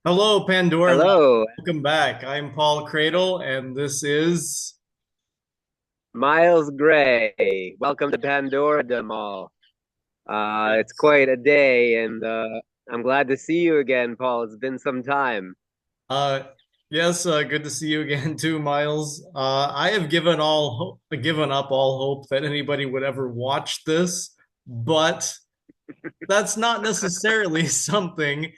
Hello, Pandora. Hello, Welcome back. I'm Paul Cradle, and this is. Miles Gray. Welcome to Pandora Mall. It's Yes. quite a day, and I'm glad to see you again, Paul. It's been some time. Uh, yes, good to see you again too, Miles. I have given up all hope that anybody would ever watch this, but that's not necessarily something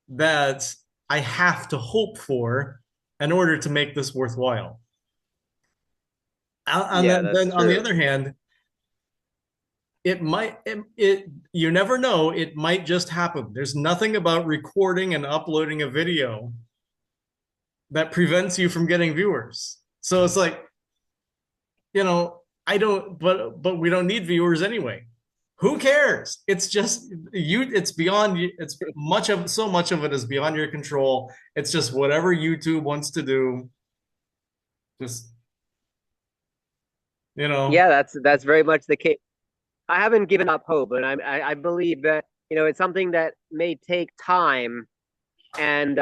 that I have to hope for in order to make this worthwhile. And Yeah, then that's on the true. other hand, it you never know, it might just happen. There's nothing about recording and uploading a video that prevents you from getting viewers. So it's like, I don't, but we don't need viewers anyway. Who cares? It's just you. It's beyond. It's much of so much of it is beyond your control. It's just whatever YouTube wants to do. Just you know. Yeah, that's very much the case. I haven't given up hope, and I believe that it's something that may take time, and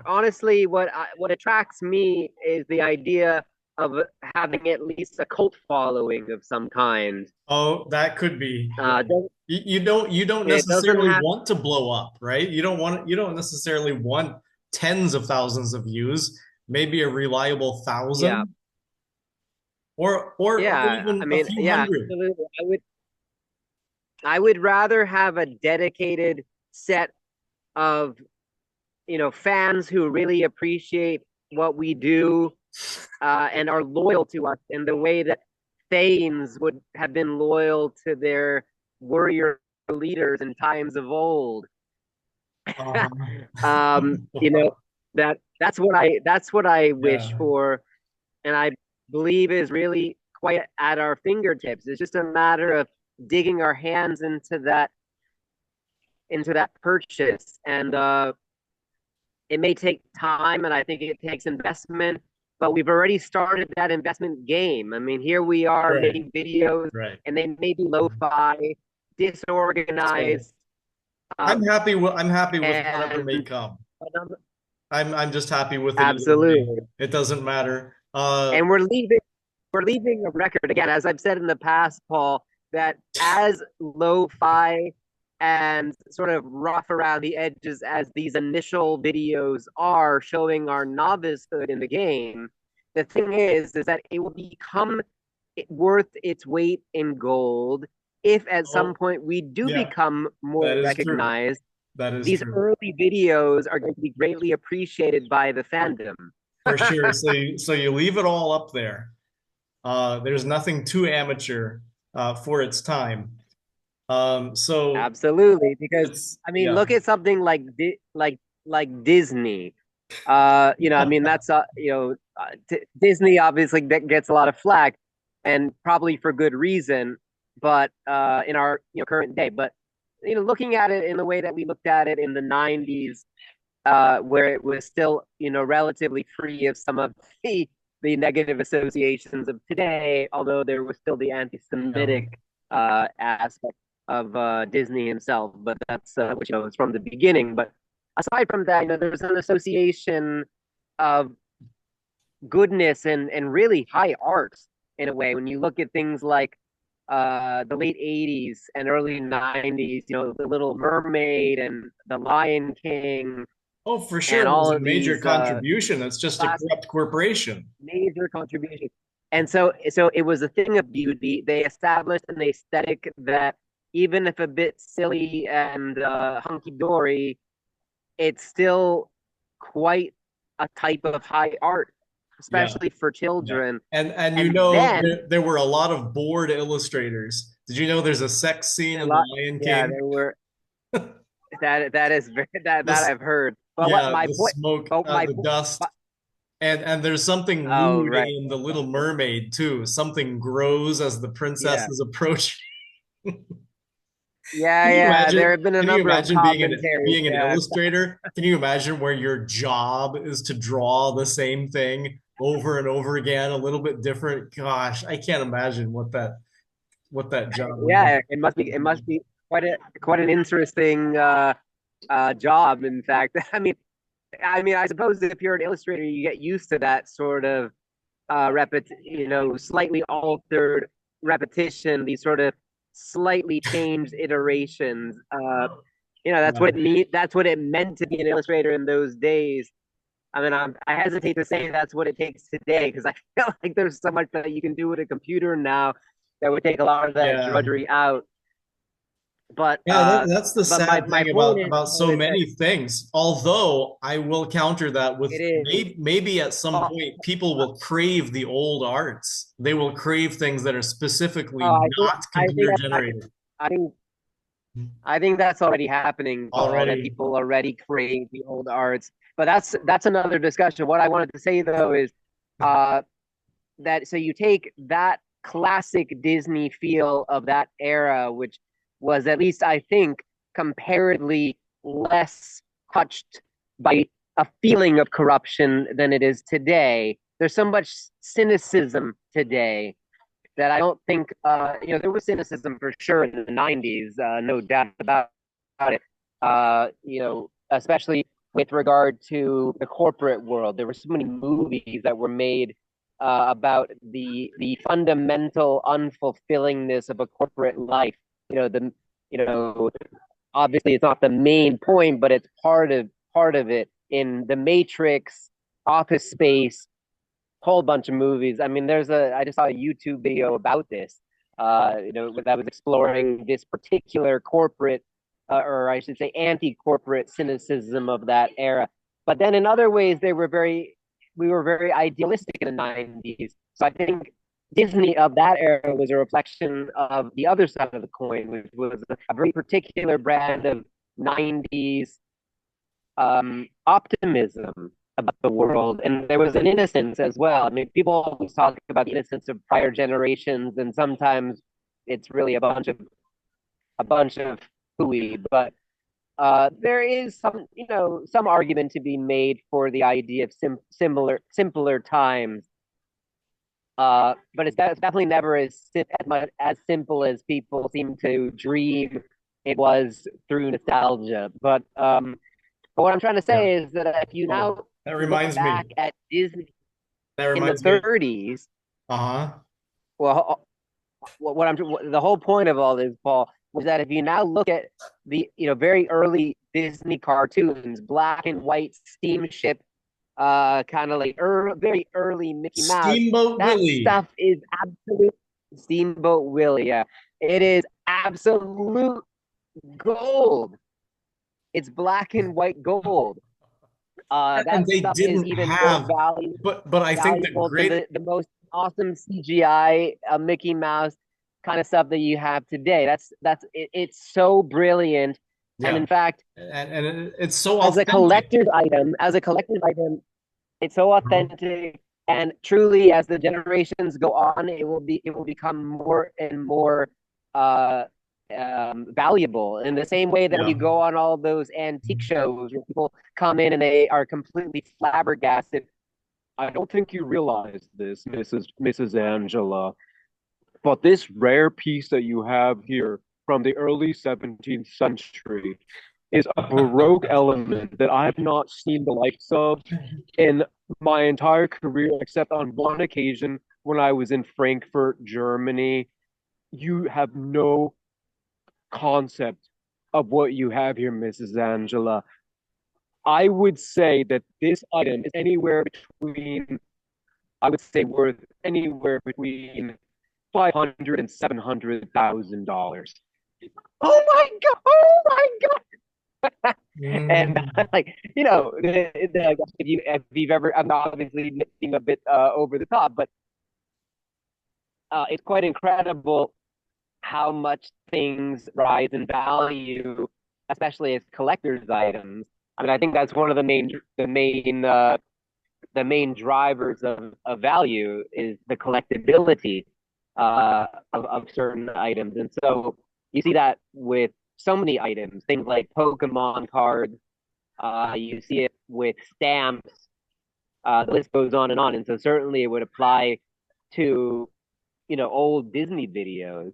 honestly, what attracts me is the idea of having at least a cult following of some kind. Oh, that could be. Uh, doesn't, You don't it doesn't necessarily have. want to blow up, right? You don't necessarily want tens of thousands of views, maybe a reliable Yeah. thousand or Yeah, I even a mean, few yeah, hundred. absolutely. I would rather have a dedicated set of, fans who really appreciate what we do, and are loyal to us in the way that Thanes would have been loyal to their warrior leaders in times of old. Uh-huh. You know, that's what I wish Yeah, for, and I believe is really quite at our fingertips. It's just a matter of digging our hands into that purchase, and it may take time, and I think it takes investment. But we've already started that investment game. I mean, here we are right, making videos, right. and they may be lo-fi, So disorganized, uh, I'm happy with whatever may and come. I'm just happy with it either way. absolutely. It doesn't matter. And we're leaving a record again, as I've said in the past, Paul, that as lo-fi and sort of rough around the edges as these initial videos are showing our novicehood in the game, the thing is that it will become worth its weight in gold if at some Oh, point we do yeah, become that more is true. recognized. That is These true. early videos are going to be greatly appreciated by the fandom. For sure. So you leave it all up there. There's nothing too amateur for its time. So Absolutely, because I mean, yeah. look at something like Disney. I mean, that's Disney obviously that gets a lot of flack, and probably for good reason. But in our current day, but looking at it in the way that we looked at it in the '90s, where it was still relatively free of some of the negative associations of today, although there was still the Yeah. anti-Semitic aspect of Disney himself, but that's which is from the beginning. But aside from that, there's an association of goodness and really high art in a way when you look at things like the late '80s and early '90s. The Little Mermaid and the Lion King Oh, for sure. and It was all a of major these contribution. It's just a classic corrupt corporation. major contributions. And so it was a thing of beauty. They established an aesthetic that, even if a bit silly and hunky dory, it's still quite a type of high art, Yeah. especially for Yeah. children. And And then there were a lot of bored illustrators. Did you know there's a sex scene a in The lot, Lion yeah, King? there were that is very, that This, I've heard. But what yeah, my the point? smoke, But my the point. dust. And there's something Oh, lewd right. in The Little Mermaid too. Something grows as the princess Yeah. is approaching. Yeah, Can you yeah. There imagine? have been a Can you number of imagine commentaries. being an Yeah. illustrator? Can you imagine where your job is to draw the same thing over and over again, a little bit different? Gosh, I can't imagine what that job would be. Yeah, it must be quite an interesting job. In fact, I suppose if you're an illustrator, you get used to that sort of slightly altered repetition, these sort of slightly changed iterations. That's what Yeah. it mean. That's what it meant to be an illustrator in those days. I hesitate to say that's what it takes today because I feel like there's so much that you can do with a computer now that would take a lot of that Yeah. drudgery out. But Yeah, that's the my sad my thing point is about so though, is that many things. Although I will counter that with it is. maybe at some Oh, point people will crave the old arts. They will crave things that are specifically I think not I think computer generated I think I think that's already happening, Paul, that already. people already crave the old arts. But that's another discussion. What I wanted to say though is uh that so you take that classic Disney feel of that era, which was at least I think comparatively less touched by a feeling of corruption than it is today. There's so much cynicism today that I don't think there was cynicism for sure in the '90s, no doubt about it. Especially with regard to the corporate world, there were so many movies that were made about the fundamental unfulfillingness of a corporate life. You know obviously it's not the main point, but it's part of it in the Matrix, Office Space, whole bunch of movies. I just saw a YouTube video about this. That was exploring this particular corporate, or I should say, anti-corporate cynicism of that era. But then in other ways, we were very idealistic in the '90s. So I think Disney of that era was a reflection of the other side of the coin, which was a very particular brand of '90s optimism about the world, and there was an innocence as well. People always talk about the innocence of prior generations, and sometimes it's really a bunch of hooey. But there is some argument to be made for the idea of simpler times. But it's definitely never as simple as people seem to dream it was through nostalgia. But what I'm trying to Yeah. say is that if you Oh, now that look reminds me. back at Disney That in the reminds me. 30s, Uh-huh. well, the whole point of all this, Paul, was that if you now look at the very early Disney cartoons, black and white steamship, kind of like very early Mickey Mouse, Steamboat that Willie. stuff is absolute Steamboat Willie. Yeah, it is absolute gold. It's black and white gold. And That they stuff is didn't even more have, but I think the valuable than great, the most awesome CGI Mickey Mouse kind of stuff that you have today. It's so brilliant, and yeah, in fact, and it's so authentic. as a collector's item, it's so Mhm. authentic. And truly, as the generations go on, it will become more and more uh, valuable. In the same way that when you Yeah. go on all those antique shows where people come in and they are completely flabbergasted. I don't think you realize this, Mrs. Angela, but this rare piece that you have here from the early 17th century is a Baroque element that I have not seen the likes of in my entire career, except on one occasion when I was in Frankfurt, Germany. You have no concept of what you have here, Mrs. Angela. I would say that this item is I would say, worth anywhere between 500 and $700,000. Oh my god! Oh my god! And Mm, like if you've ever, I'm obviously being a bit over the top, but it's quite incredible how much things rise in value, especially as collector's items. I think that's one of the main drivers of value is the collectability of certain items. And so you see that with so many items, things like Pokemon cards. You see it with stamps. The list goes on and on. And so certainly it would apply to old Disney videos.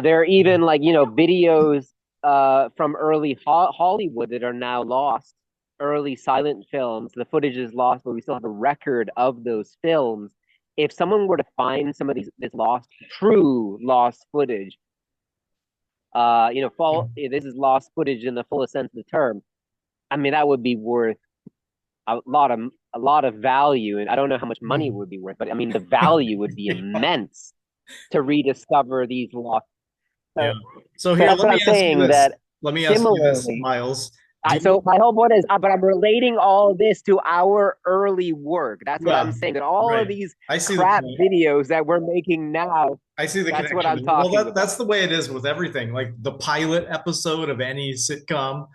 There are even like videos. from early Hollywood that are now lost, early silent films. The footage is lost, but we still have a record of those films. If someone were to find some of this lost, true lost footage, this is lost footage in the fullest sense of the term. I mean, that would be worth a lot of a lot of value, and I don't know how much money it would be worth, but I mean, the value would be immense to rediscover these lost. Yeah. So, So so here, that's let what me I'm ask you saying. this. That Let me ask you this, similarly, Miles. Do so you, my whole point is, but I'm relating all of this to our early work. That's what I'm yeah, saying. That all of right. these I see the crap point. videos that we're making now, I see the that's what connection. I'm Well, talking that's about. the way it is with everything. Like the pilot episode of any sitcom,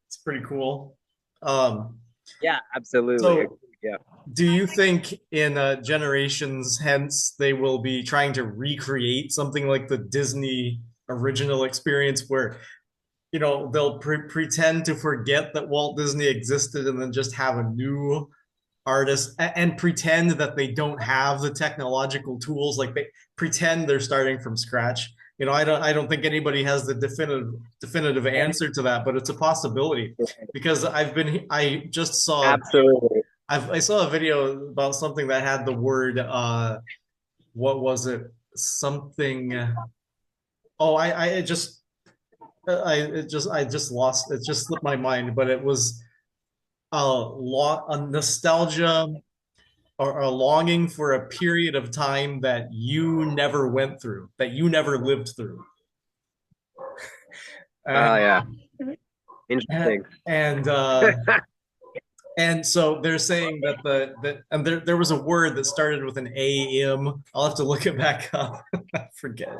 it's pretty cool. Um, Yeah, absolutely. so Yeah. do you think in generations hence they will be trying to recreate something like the Disney original experience where they'll pretend to forget that Walt Disney existed and then just have a new artist and pretend that they don't have the technological tools, like they pretend they're starting from scratch. I don't think anybody has the definitive answer to that, but it's a possibility because I just saw Absolutely. I saw a video about something that had the word what was it, something, oh I just lost it, just slipped my mind, but it was a nostalgia or a longing for a period of time that you never went through, that you never lived through. Oh And yeah. Interesting. and and so they're saying that and there was a word that started with an AM. I'll have to look it back up. I forget.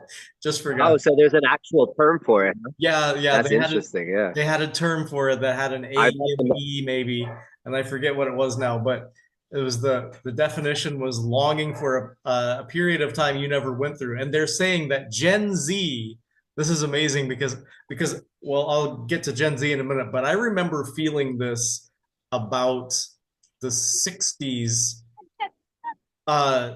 Just forgot. Oh, so there's an actual term for it. Yeah, yeah, That's interesting. Yeah. they had a term for it that had an I'd love to know. AME maybe, and I forget what it was now, but it was the definition was longing for a period of time you never went through. And they're saying that Gen Z, this is amazing because well, I'll get to Gen Z in a minute, but I remember feeling this about the 60s uh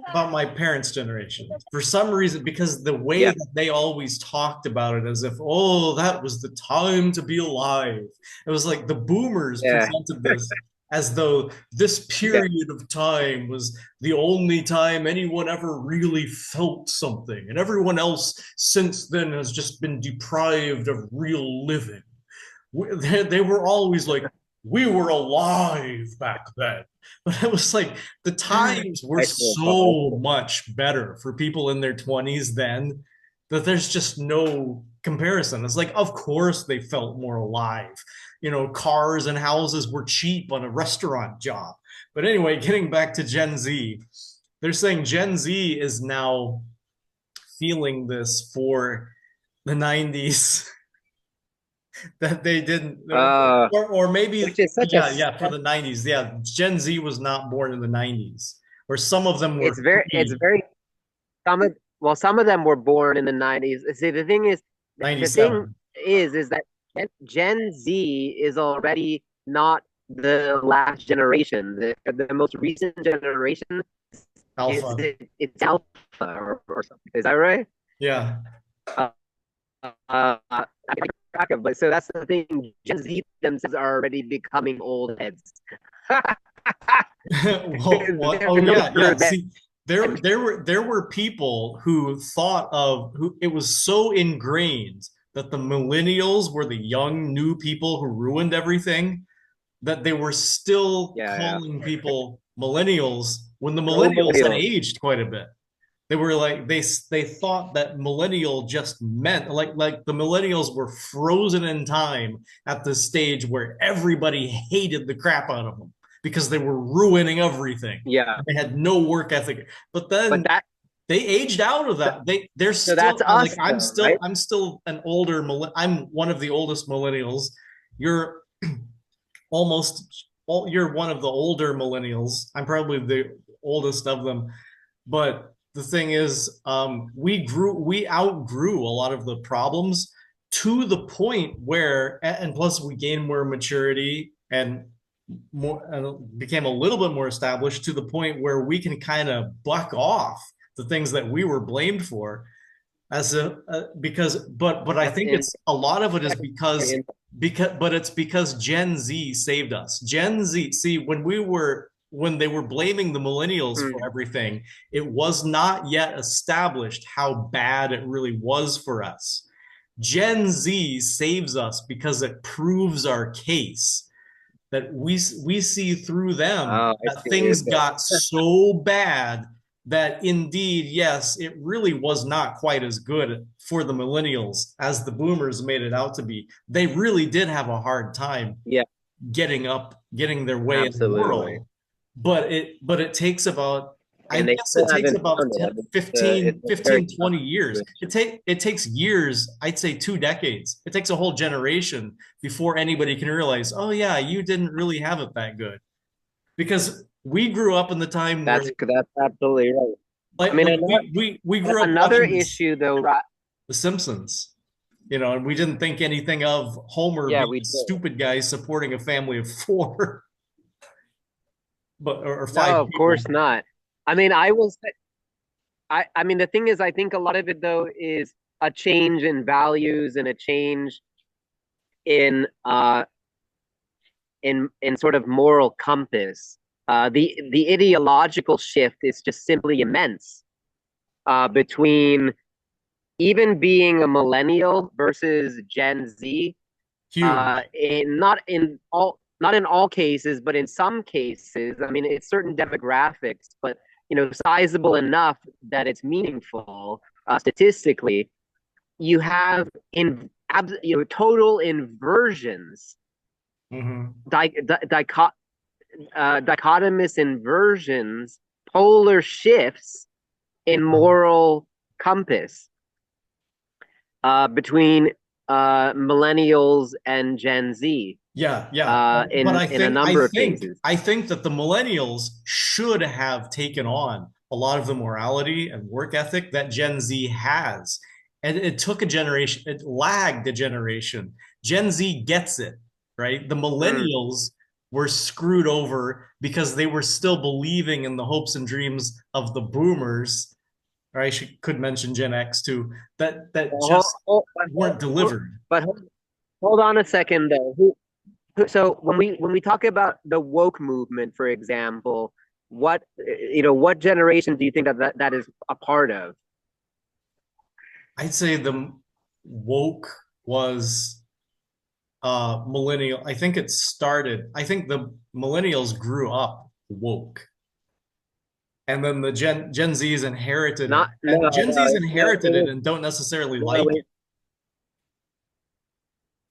about my parents' generation for some reason, because the way Yeah. that they always talked about it as if, oh, that was the time to be alive. It was like the boomers Yeah. presented this as though this Yeah. period of time was the only time anyone ever really felt something, and everyone else since then has just been deprived of real living. They were always like, we were alive back then. But it was like the times were I feel bad. so much better for people in their 20s then that there's just no comparison. It's like, of course, they felt more alive. Cars and houses were cheap on a restaurant job. But anyway, getting back to Gen Z, they're saying Gen Z is now feeling this for the 90s that they didn't, Uh, or maybe, which is such a yeah, for the 90s. Yeah, Gen Z was not born in the 90s, or some of them were it's pre very some of them were born in the 90s. See, the thing 97 is that Gen Z is already not the last generation. The most recent generation is alpha. it's alpha or something. Is that right? Yeah. Uh, I can't track of, but so that's the thing. Gen Z themselves are already becoming old heads. Oh They're no yeah, longer yeah. there. See, there were people who thought of who it was so ingrained that the millennials were the young new people who ruined everything, that they were still Yeah, yeah. calling people millennials when the Go millennials had millennials. aged quite a bit. They were like they thought that millennial just meant like the millennials were frozen in time at the stage where everybody hated the crap out of them because they were ruining everything. Yeah, They had no work ethic. But but then they aged out of so, that. They're so that's still like us though, right? I'm still an older I'm one of the oldest millennials. You're almost you're one of the older millennials. I'm probably the oldest of them. But the thing is, we outgrew a lot of the problems to the point where, and plus we gained more maturity and more and became a little bit more established to the point where we can kind of buck off the things that we were blamed for. as a because but I That's think in it's a lot of it is very but it's because Gen Z saved us. Gen Z, see, when they were blaming the millennials for mm, everything, it was not yet established how bad it really was for us. Gen Z saves us because it proves our case that we see through them oh, I that see where things you're got so bad that indeed, yes, it really was not quite as good for the millennials as the boomers made it out to be. They really did have a hard time yeah, getting their way in the absolutely. world. But it takes about, I And they guess it still takes haven't about found it. I 10, mean, it's 15, a very 15, tough 20 years. situation. It takes years, I'd say 2 decades. It takes a whole generation before anybody can realize, oh yeah, you didn't really have it that good. Because we grew up in the time where That's absolutely right. I mean, like we grew up another watching this, issue though, The Simpsons, and we didn't think anything of Homer yeah, being we a did. stupid guy supporting a family of four, but or five No, of people. course not. I mean, I will say, I mean, the thing is, I think a lot of it though is a change in values and a change in in sort of moral compass. The ideological shift is just simply immense between even being a millennial versus Gen Z. Huge. Not in all cases, but in some cases. I mean, it's certain demographics, but sizable enough that it's meaningful statistically. You have total inversions, Mm-hmm. di- di- dichot- dichotomous inversions, polar shifts in moral compass between millennials and Gen Z Yeah, yeah. But in a number of cases. I think that the millennials should have taken on a lot of the morality and work ethic that Gen Z has. And it took a generation, it lagged a generation. Gen Z gets it, right? The Mm. millennials were screwed over because they were still believing in the hopes and dreams of the boomers, or could mention Gen X too, that Hold, just hold, weren't delivered. but hold on a second though. So when we talk about the woke movement, for example, what generation do you think that is a part of? I'd say the woke was millennial. I think the millennials grew up woke. And then the Gen Zs inherited it. Not And no Gen Zs no no. inherited it and don't necessarily No, like it.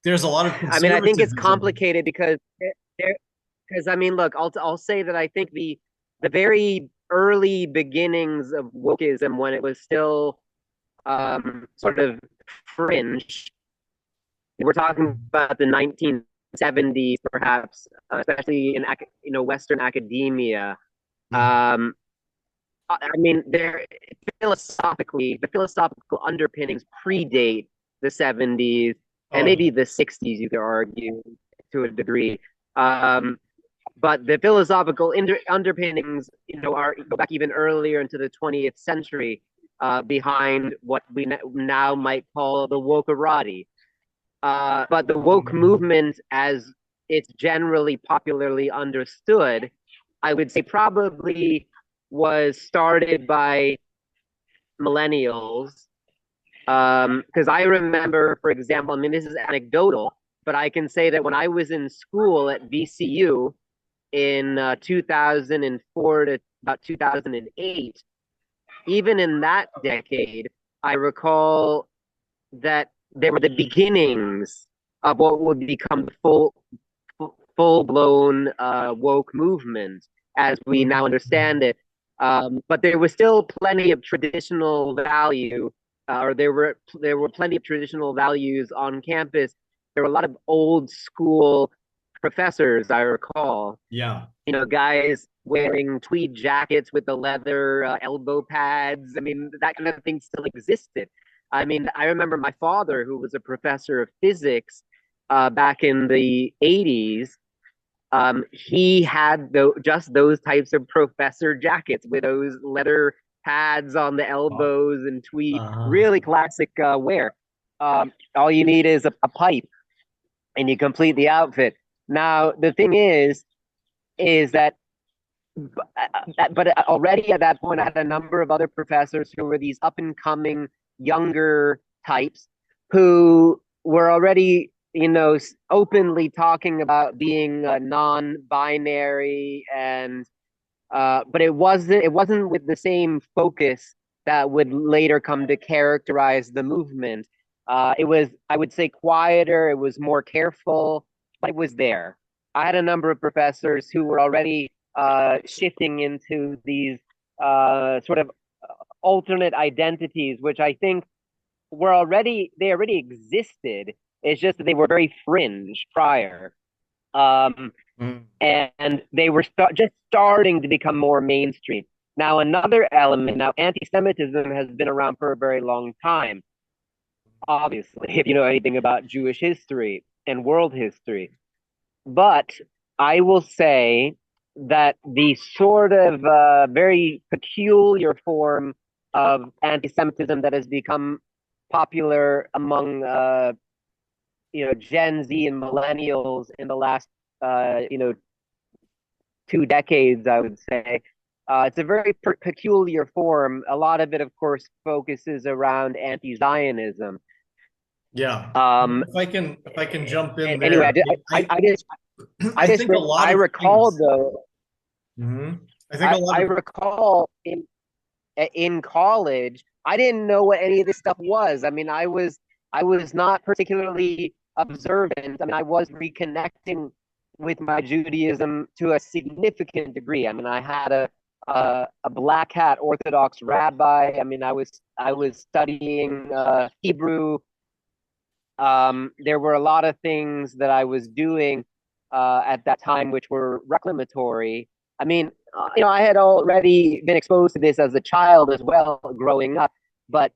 There's a lot of I mean, I think it's conservatism. complicated because I mean, look, I'll say that I think the very early beginnings of wokeism when it was still sort of fringe. We're talking about the 1970s, perhaps, especially in Western academia. Mhm. Um, I mean, the philosophical underpinnings predate the 70s and Oh yeah. maybe the 60s, you could argue to a degree. Um, but the philosophical underpinnings, are go back even earlier into the 20th century, behind what we now might call the wokerati. But the woke Mhm. movement, as it's generally popularly understood, I would say probably was started by millennials. Because I remember, for example, I mean, this is anecdotal, but I can say that when I was in school at VCU in 2004 to about 2008, even in that decade, I recall that there were the beginnings of what would become the full blown woke movement as we now Mhm. understand it. But there was still plenty of traditional value, or there were plenty of traditional values on campus. There were a lot of old school professors, I recall. Yeah. Guys wearing tweed jackets with the leather elbow pads. I mean, that kind of thing still existed. I mean, I remember my father, who was a professor of physics back in the 80s. He had just those types of professor jackets with those leather pads on the Oh, elbows and tweed, uh-huh. really classic wear. All you need is a pipe, and you complete the outfit. Now the thing is that but already at that point, I had a number of other professors who were these up and coming younger types who were already, openly talking about being non-binary, and but it wasn't with the same focus that would later come to characterize the movement. It was, I would say, quieter. It was more careful, but it was there. I had a number of professors who were already shifting into these sort of alternate identities, which I think they already existed. It's just that they were very fringe prior. Um, Mm. and they were just starting to become more mainstream. Now, another element, now, anti Semitism has been around for a very long time, obviously, if you know anything about Jewish history and world history. But I will say that the sort of very peculiar form of anti Semitism that has become popular among Gen Z and millennials in the last 2 decades, I would say. It's a very peculiar form. A lot of it, of course, focuses around anti-Zionism. Yeah. Um, If I can jump in anyway, there, I I just, think a lot I of recall things. though, Mhm. I think a lot I of recall in college, I didn't know what any of this stuff was. I mean, I was not particularly observant. I mean, I was reconnecting with my Judaism to a significant degree. I mean, I had a black hat Orthodox rabbi. I mean, I was studying Hebrew. There were a lot of things that I was doing at that time which were reclamatory. I mean, I had already been exposed to this as a child as well, growing up, but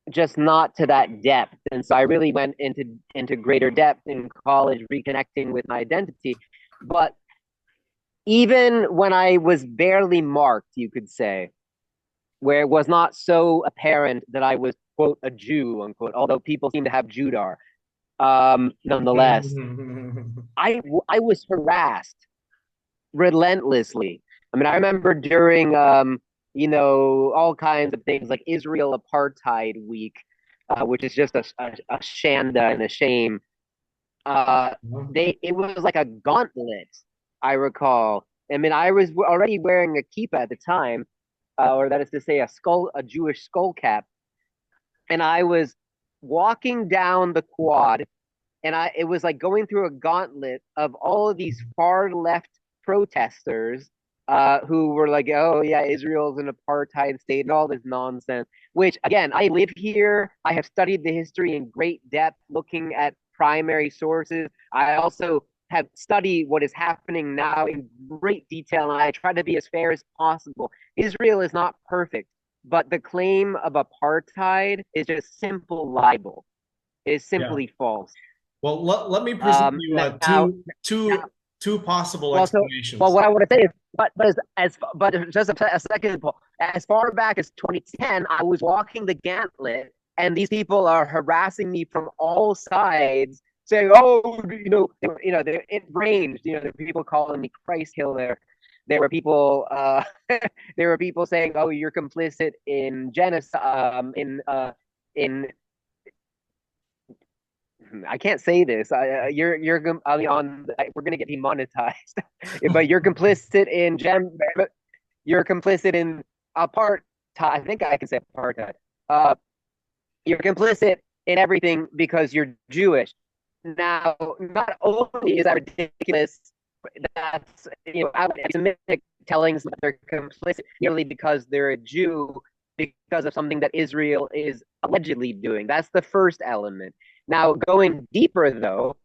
just not to that depth. And so I really went into greater depth in college, reconnecting with my identity. But even when I was barely marked, you could say, where it was not so apparent that I was, quote, a Jew, unquote, although people seem to have Judar, nonetheless, I was harassed relentlessly. I mean, I remember during all kinds of things like Israel Apartheid Week, which is just a shanda and a shame. Uh, it was like a gauntlet. I recall. I mean, I was already wearing a kippah at the time, or that is to say, a Jewish skull cap, and I was walking down the quad, and it was like going through a gauntlet of all of these far left protesters who were like, "Oh yeah, Israel's an apartheid state," and all this nonsense. Which again, I live here. I have studied the history in great depth, looking at primary sources. I also have studied what is happening now in great detail, and I try to be as fair as possible. Israel is not perfect, but the claim of apartheid is just simple libel. It is yeah. simply false. Well, let me present you Now, now, two possible well, explanations. what I want to say is, but just a second, Paul. As far back as 2010, I was walking the gauntlet, and these people are harassing me from all sides, saying, "Oh, it ranged. There were people calling me Christ Killer. There were people, there were people saying, "Oh, you're complicit in genocide, in I can't say this. You're I mean, we're gonna get demonetized, but you're complicit in You're complicit in apartheid. I think I can say apartheid. Uh, you're complicit in everything because you're Jewish. Now, not only is that ridiculous, that's anti-Semitic tellings that they're complicit merely because they're a Jew because of something that Israel is allegedly doing. That's the first element. Now, going deeper though,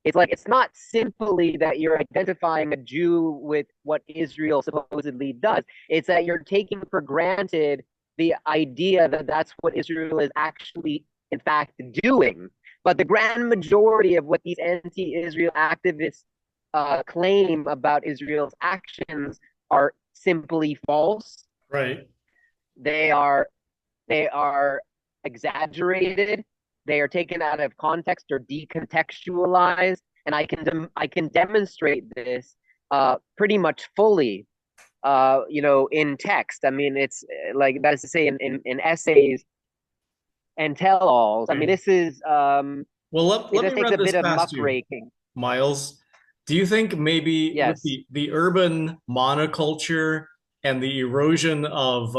it's like it's not simply that you're identifying a Jew with what Israel supposedly does. It's that you're taking for granted the idea that that's what Israel is actually, in fact, doing. But the grand majority of what these anti-Israel activists claim about Israel's actions are simply false. Right. they are they are exaggerated, they are taken out of context or decontextualized, and I can demonstrate this pretty much fully, in text. I mean, it's like that is to say, in essays and tell-alls. I mean, Okay. this is Well, let this me takes run a this bit of past you, muckraking. Miles. Do you think maybe with Yes. the urban monoculture and the erosion of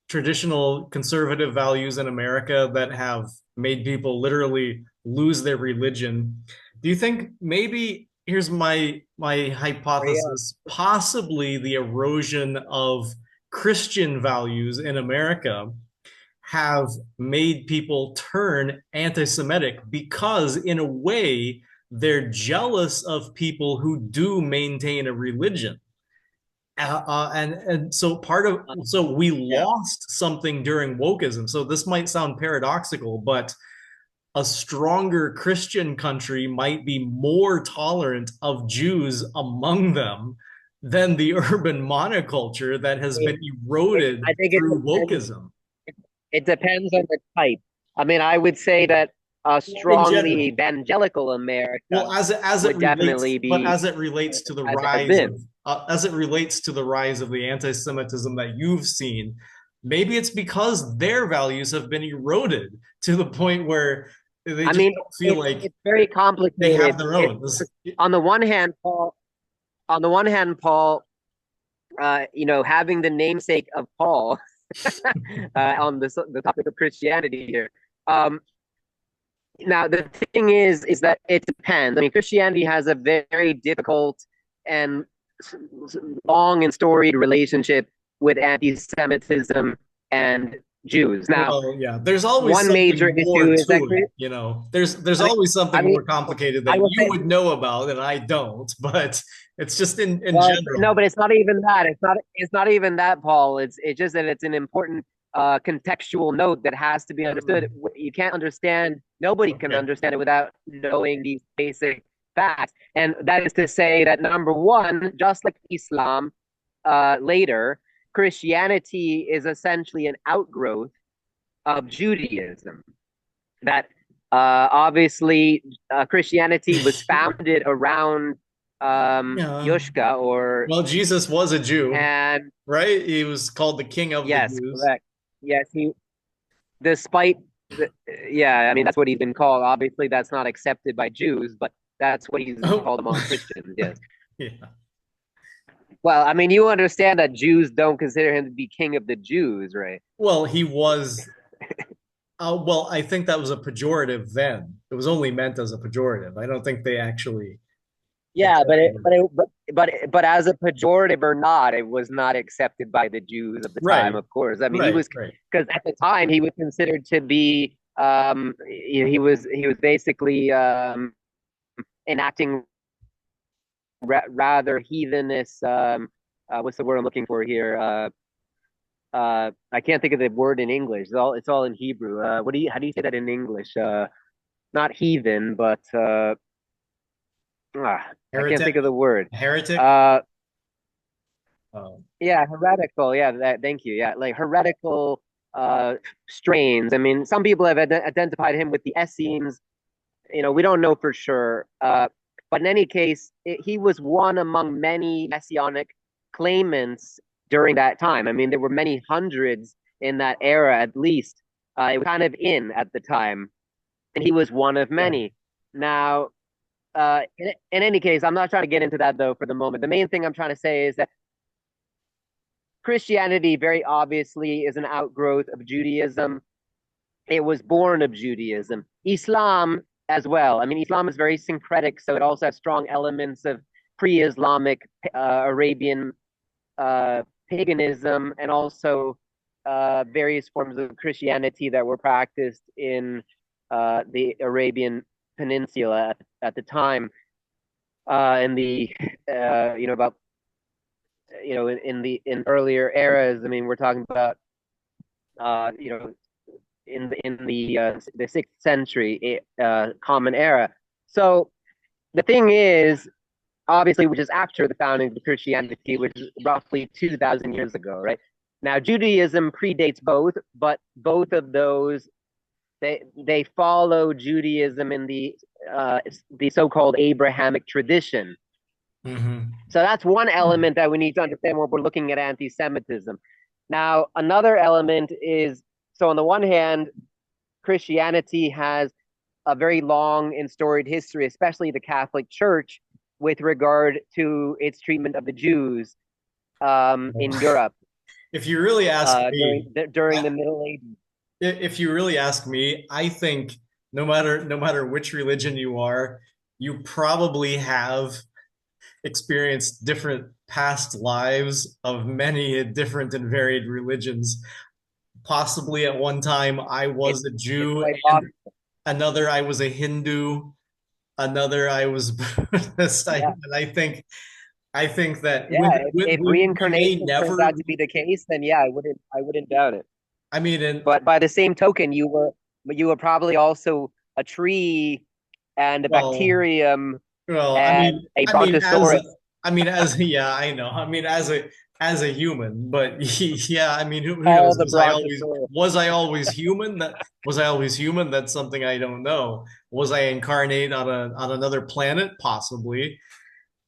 traditional conservative values in America that have made people literally lose their religion, do you think maybe here's my Yeah. hypothesis, possibly the erosion of Christian values in America have made people turn anti-Semitic because, in a way, they're jealous of people who do maintain a religion. And so so we Yeah. lost something during wokeism. So this might sound paradoxical, but a stronger Christian country might be more tolerant of Jews among them than the urban monoculture that has been eroded I think it through depends. wokeism It depends on the type. I mean, I would say that a in strongly general. evangelical America Well, as it would relates, definitely but be as it relates to the as it has rise of been. as it relates to the rise of the anti-Semitism that you've seen, maybe it's because their values have been eroded to the point where they I just mean, don't feel like it's very they have complicated. their It's own. on the one hand, Paul. On the one hand, Paul, having the namesake of Paul on the topic of Christianity here. Um, Now, the thing is that it depends. I mean, Christianity has a very difficult and long and storied relationship with anti-Semitism and Jews. Now, Well, yeah, there's always one major something issue more is that to it, you know. There's I mean, always I something mean, more complicated I that will you say, would know about and I don't, but it's just in well, no, general. but it's not even that. It's not even that, Paul. It's just that it's an important contextual note that has to be understood. You can't understand. Nobody can Okay. understand it without knowing these basic facts. And that is to say that number one, just like Islam, later Christianity is essentially an outgrowth of Judaism. That obviously Christianity was founded around Yeah. Yushka or Well, Jesus was a Jew, and right? He was called the King of the yes, Jews. correct. Yes, he despite the, yeah, I mean that's what he's been called. Obviously, that's not accepted by Jews, but that's what he's Oh, called among Christians. Yes. yeah. Well, I mean, you understand that Jews don't consider him to be king of the Jews, right? Well, he was. Well, I think that was a pejorative then. It was only meant as a pejorative. I don't think they actually Yeah, accepted it. but as a pejorative or not, it was not accepted by the Jews of the time. Right, Of course, I mean he right, was right. because at the time he was considered to be he was basically enacting rather heathenish what's the word I'm looking for here I can't think of the word in English. It's all in Hebrew. What do you how do you say that in English? Not heathen, but I can't Heretic, think of the word. heretic. Uh, Um, Yeah, heretical. Yeah, thank you. Yeah, like heretical strains. I mean, some people have identified him with the Essenes. We don't know for sure. But in any case, he was one among many messianic claimants during that time. I mean, there were many hundreds in that era, at least. It was kind of in at the time, and he was one of right. many. Now, in any case, I'm not trying to get into that though for the moment. The main thing I'm trying to say is that Christianity very obviously is an outgrowth of Judaism. It was born of Judaism. Islam as well. I mean, Islam is very syncretic, so it also has strong elements of pre-Islamic Arabian paganism and also various forms of Christianity that were practiced in the Arabian Peninsula at the time. In the about in earlier eras. I mean, we're talking about you know the 6th century common era. So the thing is, obviously, which is after the founding of Christianity, which is roughly 2,000 years ago, right? Now, Judaism predates both, but both of those they follow Judaism in the so-called Abrahamic tradition. Hmm. So that's one element that we need to understand when we're looking at anti-Semitism. Now, another element is so on the one hand, Christianity has a very long and storied history, especially the Catholic Church, with regard to its treatment of the Jews in Europe If you really ask me, during the Middle Ages. if you really ask me, I think no matter which religion you are, you probably have experienced different past lives of many different and varied religions. Possibly at one time I It's was a it's Jew, quite and possible. another I was a Hindu, another I was Buddhist. Yeah, And I think that yeah. If we may reincarnation turns never. out to be the case, then yeah, I wouldn't doubt it. I mean, and But by the same token, you were probably also a tree and a well, bacterium well, I and mean, a I mean, as brontosaurus. I mean, as yeah, I know. I mean, as a human, but yeah, I mean, who All knows? the brontosaurus. Was I always human? Was I always human? That's something I don't know. Was I incarnate on another planet? Possibly.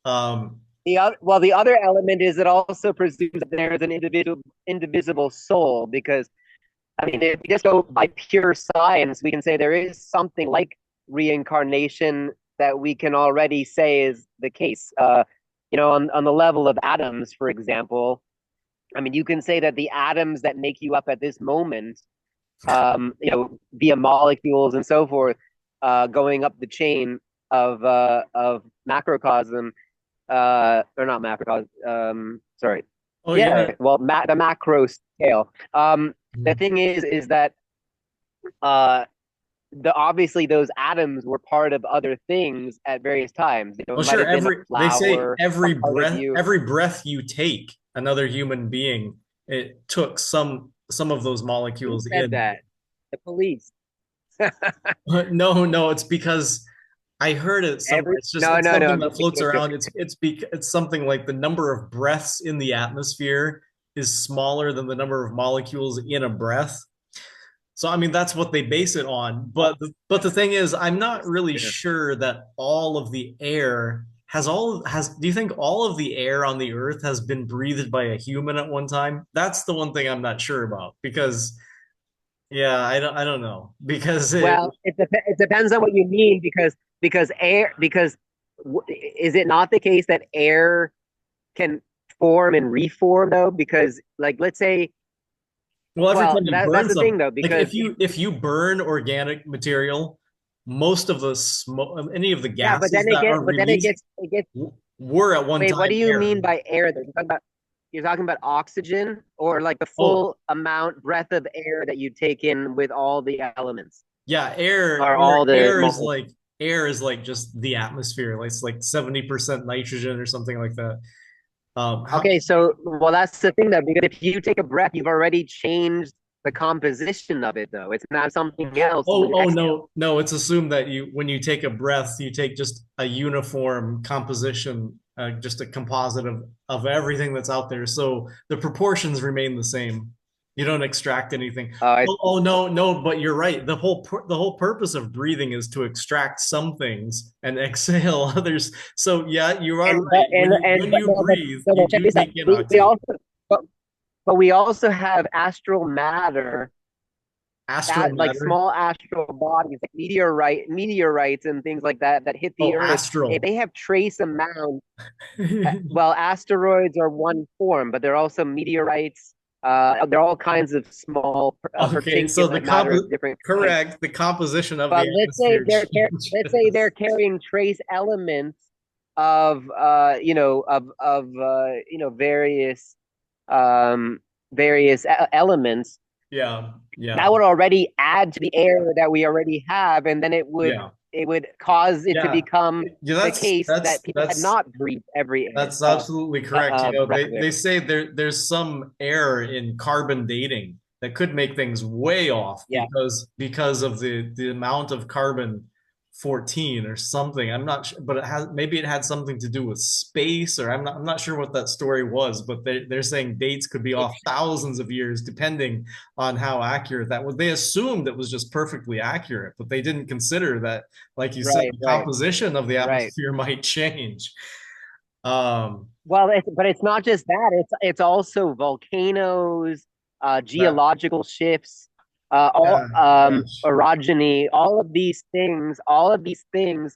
Um, The other element is it also presumes that there is an indivisible soul because I mean, if we just go by pure science, we can say there is something like reincarnation that we can already say is the case. On the level of atoms, for example, I mean, you can say that the atoms that make you up at this moment, via molecules and so forth, going up the chain of macrocosm, or not macrocosm. Sorry, oh yeah. yeah, well, the macro scale. The thing is that uh, obviously those atoms were part of other things at various times. Well, It might sure. have been a They say flower, a part of you. every breath you take, another human being, it took some of those Who molecules said in. that? The police. No, no, it's because I heard it somewhere. No, It's no, no. something I'm that just floats making a joke. around. It's something like the number of breaths in the atmosphere is smaller than the number of molecules in a breath. So I mean that's what they base it on. Oh, But the thing is, I'm not really yeah. sure that all of the air has do you think all of the air on the earth has been breathed by a human at one time? That's the one thing I'm not sure about because yeah, I don't know. Because Well, it depends on what you mean because air is it not the case that air can form and reform though? Because like let's say, well, every well, time you that's burn the thing some, though like because if you burn organic material, most of the smoke, any of the yeah, gases that are but then it released gets it gets. were at one Wait, what time do you air. mean by air? You're talking about oxygen or like the Oh, full amount breath of air that you take in with all the elements yeah, or all the molecules. air is like just the atmosphere. Like it's like 70% nitrogen or something like that. How Okay, so well, that's the thing though, because if you take a breath, you've already changed the composition of it, though. It's not something else when Oh, you oh exhale. no, no, it's assumed that when you take a breath, you take just a uniform composition, just a composite of everything that's out there. So the proportions remain the same. You don't extract anything. I Oh no, no, but you're right. The whole purpose of breathing is to extract some things and exhale others. So yeah, you are and but right. When but you no, but breathe, no, you but check do this out. take in We oxygen. also but, but we also have astral matter, Astral like matter. small astral bodies, like meteorites and things like that that hit the Oh, Earth. astral. They have trace amounts. Well, asteroids are one form, but they're also meteorites. They're all kinds of small Okay, so particulate matter of different kinds. correct, the composition of But the atmosphere let's say changes. they're carrying trace elements of various um elements Yeah, that yeah, would already add to the air that we already have, and then yeah, it would cause it to yeah. become Yeah, the case that people had not breathed every air that's absolutely correct. breath of They air. say there's some error in carbon dating that could make things way off Yeah. because of the amount of carbon. 14 or something. I'm not sure, but maybe it had something to do with space, or I'm not sure what that story was, but they're saying dates could be off It's thousands of years depending on how accurate that was. They assumed it was just perfectly accurate, but they didn't consider that, like you said, right, the right, composition of the right. atmosphere might change. Um, Well, but it's not just that. It's also volcanoes, that, geological shifts, yeah, all gosh, orogeny, all of these things. All of these things.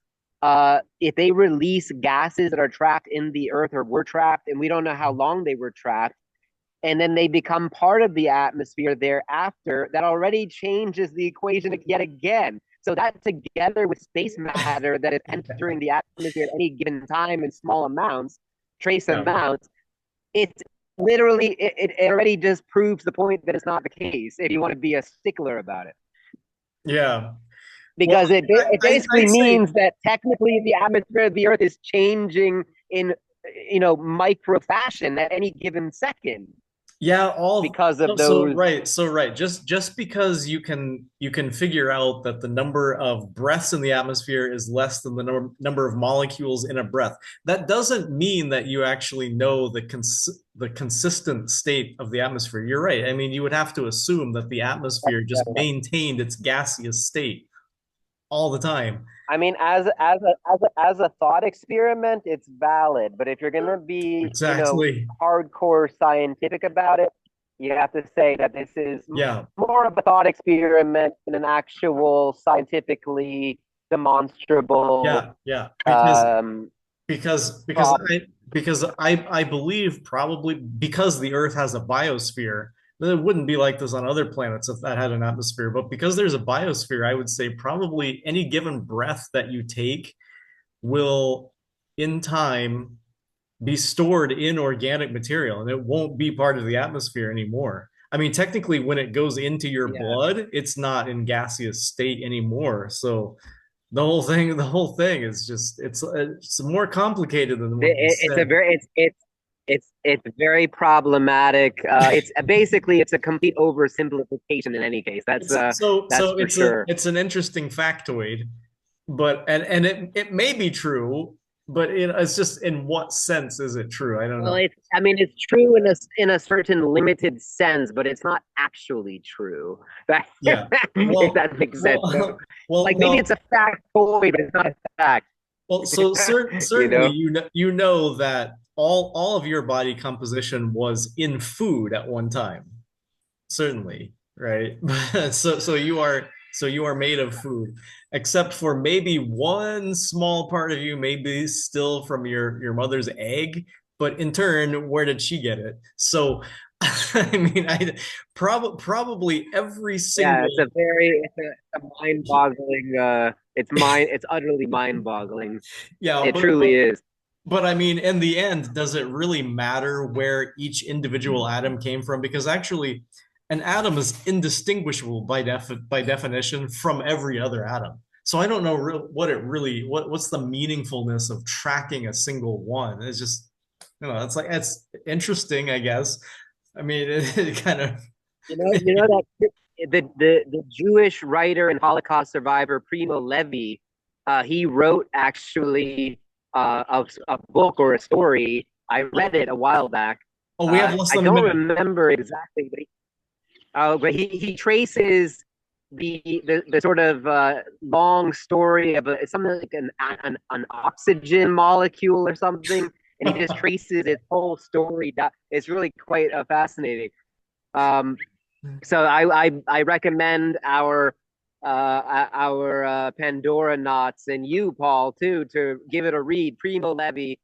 If they release gases that are trapped in the earth or were trapped, and we don't know how long they were trapped, and then they become part of the atmosphere thereafter, that already changes the equation yet again. So that together with space matter that is entering the atmosphere at any given time in small amounts, trace yeah, amounts, it's literally it already just proves the point that it's not the case if you want to be a stickler about it. yeah. Well, Because it I'd basically say, means that technically the atmosphere of the earth is changing in micro fashion at any given second yeah, because so, of those. right. Just because you can figure out that the number of breaths in the atmosphere is less than the number of molecules in a breath, that doesn't mean that you actually know the consistent state of the atmosphere. You're right. I mean, you would have to assume that the atmosphere just maintained its gaseous state all the time. I mean, as a thought experiment, it's valid. But if you're gonna be, Exactly. hardcore scientific about it, you have to say that this is Yeah. more of a thought experiment than an actual scientifically demonstrable Yeah. um, Because because problem. I because I believe probably because the Earth has a biosphere, then it wouldn't be like this on other planets if that had an atmosphere. But because there's a biosphere, I would say probably any given breath that you take will, in time, be stored in organic material, and it won't be part of the atmosphere anymore. I mean, technically, when it goes into your Yeah, blood, it's not in gaseous state anymore. So the whole thing is just it's more complicated than what they it's a said. very it's very problematic. It's basically it's a complete oversimplification in any case. It's That's so for sure. it's an interesting factoid, but and it may be true, but it's just, in what sense is it true? I don't Well, know. I mean, it's true in a certain limited sense, but it's not actually true. That Yeah. if Well, that makes sense. So, well, like maybe no. it's a factoid, but it's not a fact. Well, so You certainly know? you know that all of your body composition was in food at one time. Certainly, right? So you are made of food, except for maybe one small part of you, maybe still from your mother's egg. But in turn, where did she get it? So, I mean, probably every Yeah, single, it's a mind-boggling. It's utterly mind-boggling. yeah, It truly is. but I mean, in the end, does it really matter where each individual atom came from? Because actually, an atom is indistinguishable by definition from every other atom. So I don't know what's the meaningfulness of tracking a single one. It's just, it's interesting, I guess. I mean, it kind of, You know that the Jewish writer and Holocaust survivor Primo Levi, he wrote actually a book or a story. I read it a while back. oh, we have less I than a don't minute. remember exactly, but he traces the sort of long story of something like an oxygen molecule or something, and he just traces its whole story. It's really quite fascinating. Um, so I recommend our Pandora knots and you, Paul, too, to give it a read. Primo Levi.